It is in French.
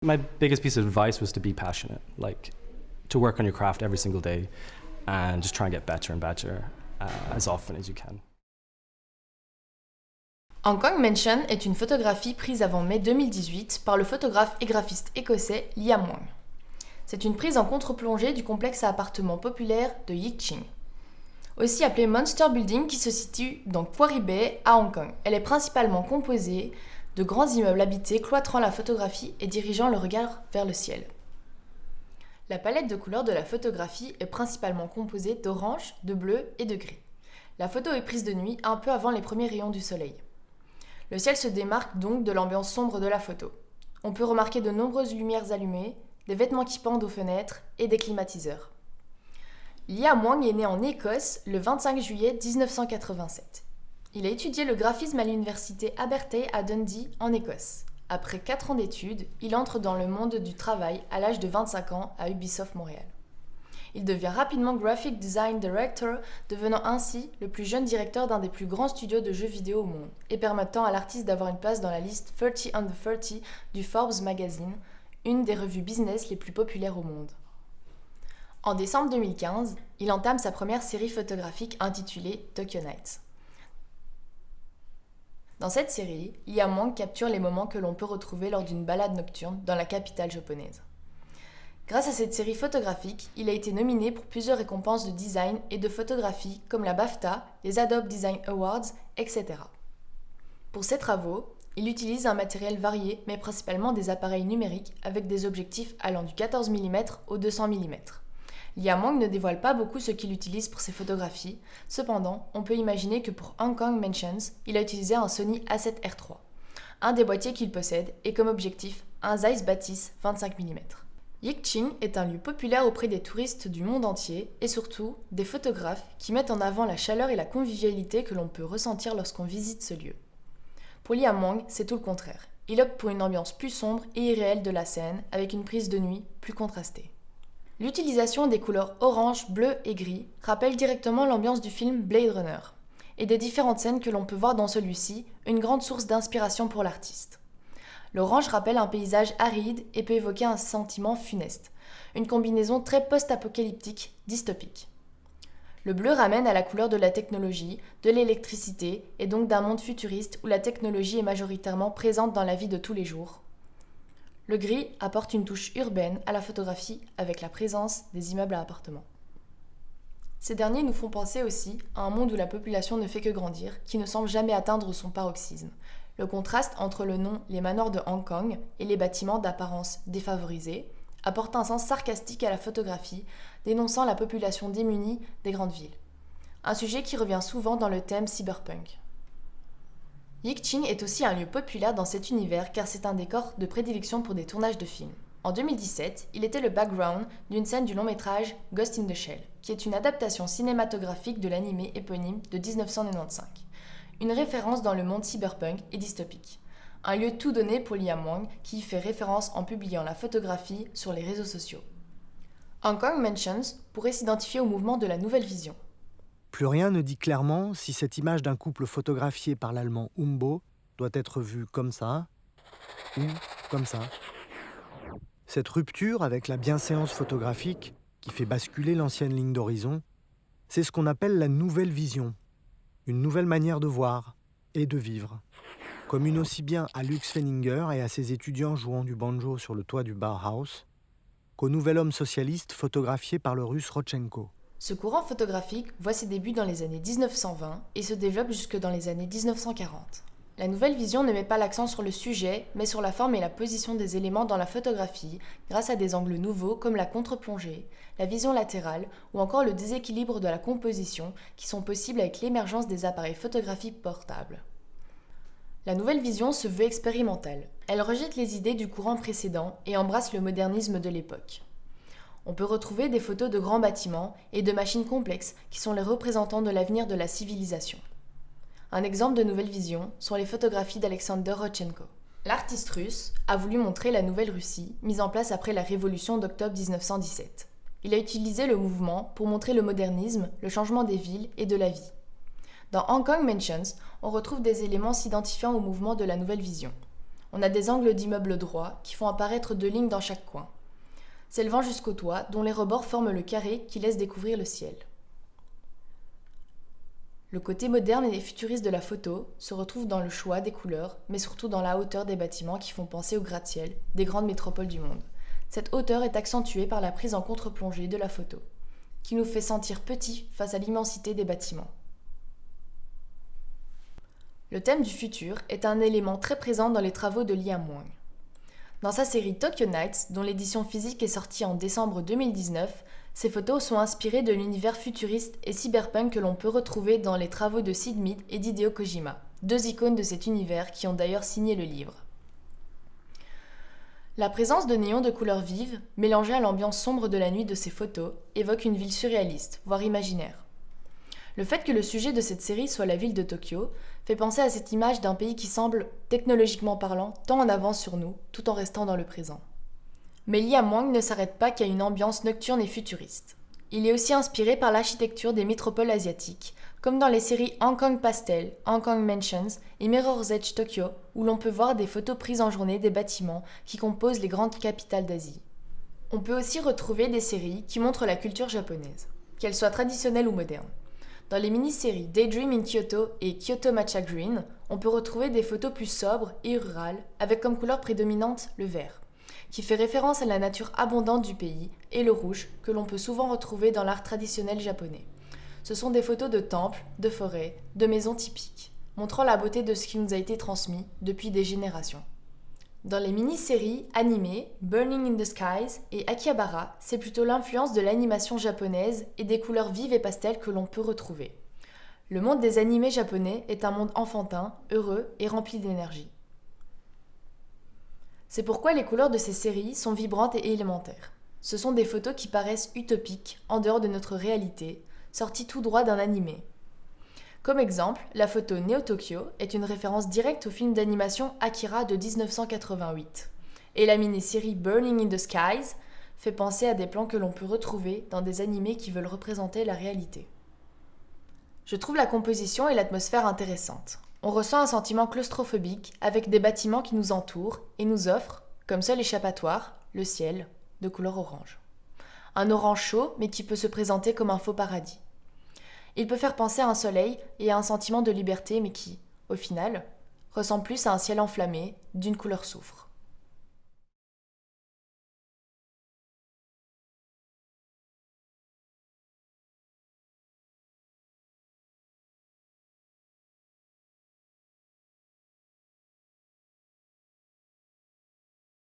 My biggest piece of advice was to be passionate, like to work on your craft every single day and just try and get better and better as often as you can. Hong Kong Mansion est une photographie prise avant mai 2018 par le photographe et graphiste écossais Liam Wang. C'est une prise en contre-plongée du complexe à appartements populaire de Yik Ching, aussi appelé Monster Building, qui se situe dans Quarry Bay à Hong Kong. Elle est principalement composée de grands immeubles habités cloîtrant la photographie et dirigeant le regard vers le ciel. La palette de couleurs de la photographie est principalement composée d'orange, de bleu et de gris. La photo est prise de nuit, un peu avant les premiers rayons du soleil. Le ciel se démarque donc de l'ambiance sombre de la photo. On peut remarquer de nombreuses lumières allumées, des vêtements qui pendent aux fenêtres et des climatiseurs. Liam Wang est né en Écosse le 25 juillet 1987. Il a étudié le graphisme à l'université Abertay à Dundee, en Écosse. Après 4 ans d'études, il entre dans le monde du travail à l'âge de 25 ans à Ubisoft Montréal. Il devient rapidement Graphic Design Director, devenant ainsi le plus jeune directeur d'un des plus grands studios de jeux vidéo au monde et permettant à l'artiste d'avoir une place dans la liste 30 Under 30 du Forbes Magazine, une des revues business les plus populaires au monde. En décembre 2015, il entame sa première série photographique intitulée Tokyo Nights. Dans cette série, Liam Wang capture les moments que l'on peut retrouver lors d'une balade nocturne dans la capitale japonaise. Grâce à cette série photographique, il a été nominé pour plusieurs récompenses de design et de photographie comme la BAFTA, les Adobe Design Awards, etc. Pour ses travaux, il utilise un matériel varié mais principalement des appareils numériques avec des objectifs allant du 14 mm au 200 mm. Liam Wang ne dévoile pas beaucoup ce qu'il utilise pour ses photographies, cependant, on peut imaginer que pour Hong Kong Mansions, il a utilisé un Sony A7R3. Un des boîtiers qu'il possède est comme objectif un Zeiss Batis 25 mm. Yik Ching est un lieu populaire auprès des touristes du monde entier et surtout des photographes qui mettent en avant la chaleur et la convivialité que l'on peut ressentir lorsqu'on visite ce lieu. Pour Liam Wang, c'est tout le contraire. Il opte pour une ambiance plus sombre et irréelle de la scène avec une prise de nuit plus contrastée. L'utilisation des couleurs orange, bleu et gris rappelle directement l'ambiance du film Blade Runner et des différentes scènes que l'on peut voir dans celui-ci, une grande source d'inspiration pour l'artiste. L'orange rappelle un paysage aride et peut évoquer un sentiment funeste, une combinaison très post-apocalyptique, dystopique. Le bleu ramène à la couleur de la technologie, de l'électricité et donc d'un monde futuriste où la technologie est majoritairement présente dans la vie de tous les jours. Le gris apporte une touche urbaine à la photographie avec la présence des immeubles à appartements. Ces derniers nous font penser aussi à un monde où la population ne fait que grandir, qui ne semble jamais atteindre son paroxysme. Le contraste entre le nom Les Manoirs de Hong Kong et les bâtiments d'apparence défavorisée apporte un sens sarcastique à la photographie, dénonçant la population démunie des grandes villes. Un sujet qui revient souvent dans le thème cyberpunk. Yik Ching est aussi un lieu populaire dans cet univers car c'est un décor de prédilection pour des tournages de films. En 2017, il était le background d'une scène du long-métrage Ghost in the Shell, qui est une adaptation cinématographique de l'animé éponyme de 1995. Une référence dans le monde cyberpunk et dystopique. Un lieu tout donné pour Liam Wang qui y fait référence en publiant la photographie sur les réseaux sociaux. Hong Kong Mansions pourrait s'identifier au mouvement de la nouvelle vision. Plus rien ne dit clairement si cette image d'un couple photographié par l'allemand Umbo doit être vue comme ça ou comme ça. Cette rupture avec la bienséance photographique qui fait basculer l'ancienne ligne d'horizon, c'est ce qu'on appelle la nouvelle vision, une nouvelle manière de voir et de vivre. Commune aussi bien à Lux Fenninger et à ses étudiants jouant du banjo sur le toit du Bauhaus, qu'au nouvel homme socialiste photographié par le russe Rodchenko. Ce courant photographique voit ses débuts dans les années 1920 et se développe jusque dans les années 1940. La nouvelle vision ne met pas l'accent sur le sujet, mais sur la forme et la position des éléments dans la photographie, grâce à des angles nouveaux comme la contre-plongée, la vision latérale ou encore le déséquilibre de la composition qui sont possibles avec l'émergence des appareils photographiques portables. La nouvelle vision se veut expérimentale. Elle rejette les idées du courant précédent et embrasse le modernisme de l'époque. On peut retrouver des photos de grands bâtiments et de machines complexes qui sont les représentants de l'avenir de la civilisation. Un exemple de nouvelle vision sont les photographies d'Alexander Rodchenko. L'artiste russe a voulu montrer la nouvelle Russie, mise en place après la révolution d'octobre 1917. Il a utilisé le mouvement pour montrer le modernisme, le changement des villes et de la vie. Dans Hong Kong Mansions, on retrouve des éléments s'identifiant au mouvement de la nouvelle vision. On a des angles d'immeubles droits qui font apparaître 2 lignes dans chaque coin, s'élevant jusqu'au toit dont les rebords forment le carré qui laisse découvrir le ciel. Le côté moderne et futuriste de la photo se retrouve dans le choix des couleurs, mais surtout dans la hauteur des bâtiments qui font penser au gratte-ciel des grandes métropoles du monde. Cette hauteur est accentuée par la prise en contre-plongée de la photo, qui nous fait sentir petits face à l'immensité des bâtiments. Le thème du futur est un élément très présent dans les travaux de Liam Wang. Dans sa série Tokyo Nights, dont l'édition physique est sortie en décembre 2019, ces photos sont inspirées de l'univers futuriste et cyberpunk que l'on peut retrouver dans les travaux de Sid Mead et d'Hideo Kojima, 2 icônes de cet univers qui ont d'ailleurs signé le livre. La présence de néons de couleurs vives, mélangée à l'ambiance sombre de la nuit de ces photos, évoque une ville surréaliste, voire imaginaire. Le fait que le sujet de cette série soit la ville de Tokyo fait penser à cette image d'un pays qui semble, technologiquement parlant, tant en avance sur nous, tout en restant dans le présent. Mais Liam Wang ne s'arrête pas qu'à une ambiance nocturne et futuriste. Il est aussi inspiré par l'architecture des métropoles asiatiques, comme dans les séries Hong Kong Pastel, Hong Kong Mansions et Mirror's Edge Tokyo, où l'on peut voir des photos prises en journée des bâtiments qui composent les grandes capitales d'Asie. On peut aussi retrouver des séries qui montrent la culture japonaise, qu'elle soit traditionnelle ou moderne. Dans les mini-séries Daydream in Kyoto et Kyoto Matcha Green, on peut retrouver des photos plus sobres et rurales, avec comme couleur prédominante le vert, qui fait référence à la nature abondante du pays, et le rouge, que l'on peut souvent retrouver dans l'art traditionnel japonais. Ce sont des photos de temples, de forêts, de maisons typiques, montrant la beauté de ce qui nous a été transmis depuis des générations. Dans les mini-séries animées Burning in the Skies et Akihabara, c'est plutôt l'influence de l'animation japonaise et des couleurs vives et pastel que l'on peut retrouver. Le monde des animés japonais est un monde enfantin, heureux et rempli d'énergie. C'est pourquoi les couleurs de ces séries sont vibrantes et élémentaires. Ce sont des photos qui paraissent utopiques, en dehors de notre réalité, sorties tout droit d'un animé. Comme exemple, la photo Neo Tokyo est une référence directe au film d'animation Akira de 1988. Et la mini-série Burning in the Skies fait penser à des plans que l'on peut retrouver dans des animés qui veulent représenter la réalité. Je trouve la composition et l'atmosphère intéressantes. On ressent un sentiment claustrophobique avec des bâtiments qui nous entourent et nous offrent, comme seul échappatoire, le ciel de couleur orange. Un orange chaud mais qui peut se présenter comme un faux paradis. Il peut faire penser à un soleil et à un sentiment de liberté mais qui, au final, ressemble plus à un ciel enflammé d'une couleur soufre.